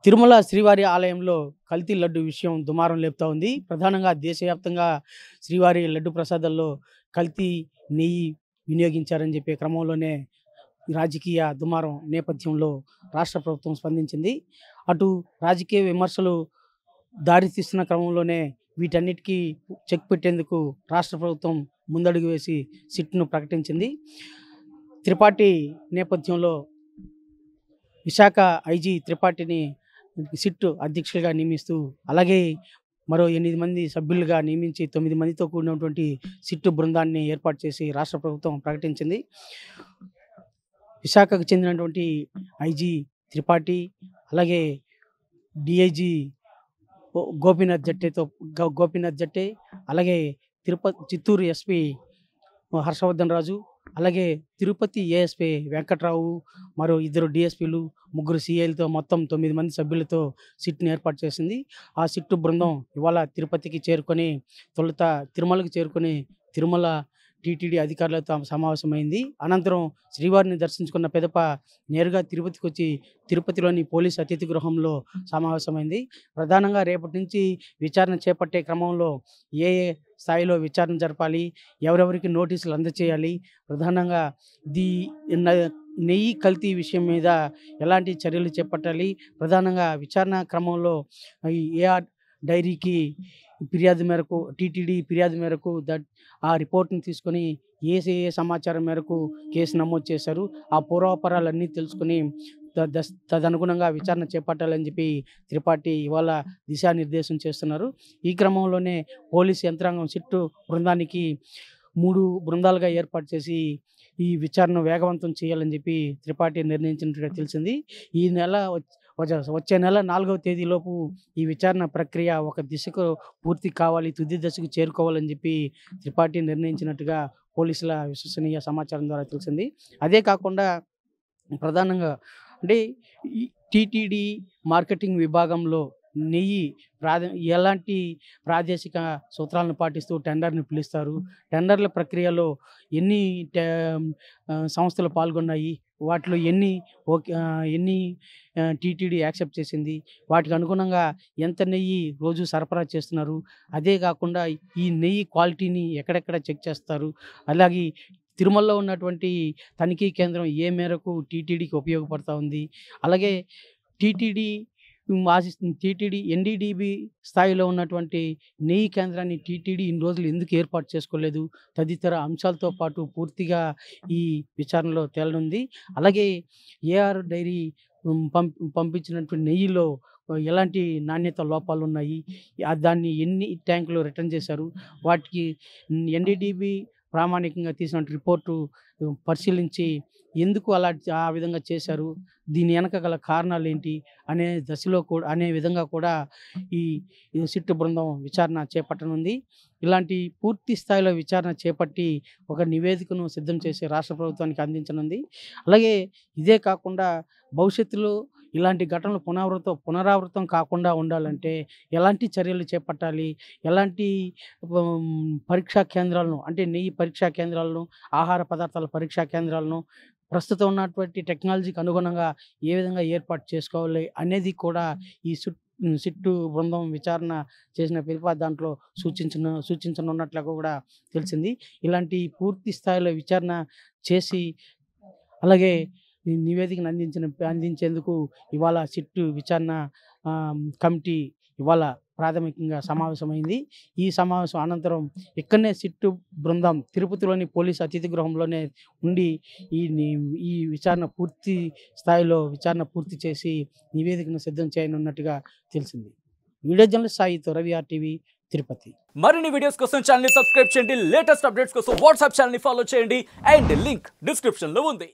తిరుమల శ్రీవారి ఆలయంలో కల్తీ లడ్డు విషయం దుమారం లేపుతా ఉంది. ప్రధానంగా దేశవ్యాప్తంగా శ్రీవారి లడ్డు ప్రసాదాల్లో కల్తీ నెయ్యి వినియోగించారని చెప్పే క్రమంలోనే రాజకీయ దుమారం నేపథ్యంలో రాష్ట్ర ప్రభుత్వం స్పందించింది. అటు రాజకీయ విమర్శలు దారితీస్తున్న క్రమంలోనే వీటన్నిటికీ చెక్ పెట్టేందుకు రాష్ట్ర ప్రభుత్వం ముందడుగు వేసి సిట్ను ప్రకటించింది. త్రిపాఠి నేపథ్యంలో విశాఖ ఐజీ త్రిపాఠిని సిట్ అధ్యక్షులుగా నియమిస్తూ, అలాగే మరో 8 మంది సభ్యులుగా నియమించి 9 మందితో కూడినటువంటి సిట్టు బృందాన్ని ఏర్పాటు చేసి రాష్ట్ర ప్రభుత్వం ప్రకటించింది. విశాఖకు చెందినటువంటి ఐజీ త్రిపాఠి, అలాగే డిఐజీ గోపీనాథ్ జట్టే, అలాగే చిత్తూరు ఎస్పీ హర్షవర్ధన్ రాజు, అలాగే తిరుపతి ఏఎస్పీ వెంకట్రావు, మరో 2 డిఎస్పీలు, 3 సిఐలతో మొత్తం 9 మంది సభ్యులతో సిట్ని ఏర్పాటు చేసింది. ఆ సిట్టు బృందం ఇవాళ తిరుపతికి చేరుకొని తొలుత తిరుమలకు చేరుకొని తిరుమల టీటీడీ అధికారులతో సమావేశమైంది. అనంతరం శ్రీవారిని దర్శించుకున్న పిదప నేరుగా తిరుపతికి వచ్చి తిరుపతిలోని పోలీస్ అతిథి గృహంలో సమావేశమైంది. ప్రధానంగా రేపటి నుంచి విచారణ చేపట్టే క్రమంలో ఏ స్థాయిలో విచారణ జరపాలి, ఎవరెవరికి నోటీసులు అందజేయాలి, ప్రధానంగా నెయ్యి కల్తీ విషయం మీద ఎలాంటి చర్యలు చేపట్టాలి, ప్రధానంగా విచారణ క్రమంలో ఏఆర్ డైరీకి ఫిర్యాదు మేరకు టీటీడీ ఫిర్యాదు మేరకు ఆ రిపోర్ట్ని తీసుకొని ఏ సమాచారం మేరకు కేసు నమోదు చేశారు, ఆ పూర్వాపరాలన్నీ తెలుసుకొని తదనుగుణంగా విచారణ చేపట్టాలని చెప్పి త్రిపాఠి ఇవాళ దిశానిర్దేశం చేస్తున్నారు. ఈ క్రమంలోనే పోలీసు యంత్రాంగం సిట్టు బృందానికి 3 బృందాలుగా ఏర్పాటు చేసి ఈ విచారణ వేగవంతం చేయాలని చెప్పి త్రిపాఠి నిర్ణయించినట్టుగా తెలిసింది. వచ్చే నెల 4వ తేదీలోపు ఈ విచారణ ప్రక్రియ ఒక దిశకు పూర్తి కావాలి, తుది దశకు చేరుకోవాలని చెప్పి త్రిపాఠి నిర్ణయించినట్టుగా పోలీసుల విశ్వసనీయ సమాచారం ద్వారా తెలిసింది. అదే కాకుండా ప్రధానంగా అంటే టీటీడీ మార్కెటింగ్ విభాగంలో నెయ్యి ఎలాంటి ప్రాదేశిక సూత్రాలను పాటిస్తూ టెండర్ని పిలుస్తారు, టెండర్ల ప్రక్రియలో ఎన్ని సంస్థలు పాల్గొన్నాయి, వాటిలో ఎన్ని టీటీడీ యాక్సెప్ట్ చేసింది, వాటికి అనుగుణంగా ఎంత నెయ్యి రోజు సరఫరా చేస్తున్నారు, అదే కాకుండా ఈ నెయ్యి క్వాలిటీని ఎక్కడెక్కడ చెక్ చేస్తారు, అలాగే తిరుమలలో ఉన్నటువంటి తనిఖీ కేంద్రం ఏ మేరకు టీటీడీకి ఉపయోగపడుతూ ఉంది, అలాగే టీటీడీ ఎన్డీడీబీ స్థాయిలో ఉన్నటువంటి నెయ్యి కేంద్రాన్ని టీటీడీ ఇన్ని రోజులు ఎందుకు ఏర్పాటు చేసుకోలేదు, తదితర అంశాలతో పాటు పూర్తిగా ఈ విచారణలో తేలనుంది. అలాగే ఏఆర్ డైరీ పంపించినటువంటి నెయ్యిలో ఎలాంటి నాణ్యత లోపాలు ఉన్నాయి, దాన్ని ఎన్ని ట్యాంకులు రిటర్న్ చేశారు, వాటికి ఎన్డీడీబీ ప్రామాణికంగా తీసినటువంటి రిపోర్టు పరిశీలించి ఎందుకు ఆ విధంగా చేశారు, దీని వెనక గల కారణాలు ఏంటి అనే విధంగా కూడా ఈ సిట్టు బృందం విచారణ చేపట్టనుంది. ఇలాంటి పూర్తి స్థాయిలో విచారణ చేపట్టి ఒక నివేదికను సిద్ధం చేసి రాష్ట్ర ప్రభుత్వానికి అందించనుంది. అలాగే ఇదే కాకుండా భవిష్యత్తులో ఇలాంటి ఘటనలు పునరావృతం కాకుండా ఉండాలంటే ఎలాంటి చర్యలు చేపట్టాలి, ఎలాంటి పరీక్షా కేంద్రాలను అంటే నెయ్యి పరీక్షా కేంద్రాలను, ఆహార పదార్థాల పరీక్షా కేంద్రాలను ప్రస్తుతం ఉన్నటువంటి టెక్నాలజీకి అనుగుణంగా ఏ విధంగా ఏర్పాటు చేసుకోవాలి అనేది కూడా ఈ సిట్టు బృందం విచారణ చేసిన దాంట్లో సూచించనున్నట్లుగా కూడా తెలిసింది. ఇలాంటి పూర్తి స్థాయిలో విచారణ చేసి అలాగే నివేదికను అందించేందుకు ఇవాళ సిట్టు విచారణ కమిటీ ఇవాళ ప్రాథమికంగా సమావేశమైంది. ఈ సమావేశం అనంతరం ఇక్కడనే సిట్టు బృందం తిరుపతిలోని పోలీసు అతిథి గృహంలోనే ఉండి ఈ విచారణ పూర్తి స్థాయిలో పూర్తి చేసి నివేదికను సిద్ధం చేయనున్నట్టుగా తెలిసింది. వీడియో జర్నలిస్ట్ సాయితో రవి RTV తిరుపతి. మరిన్ని వీడియోస్ కోసం ఛానల్ ని సబ్స్క్రైబ్ చేయండి, లేటెస్ట్ అప్డేట్స్ కోసం వాట్సాప్ ఛానల్ ని ఫాలో చేయండి అండ్ లింక్ డిస్క్రిప్షన్ లో ఉంది.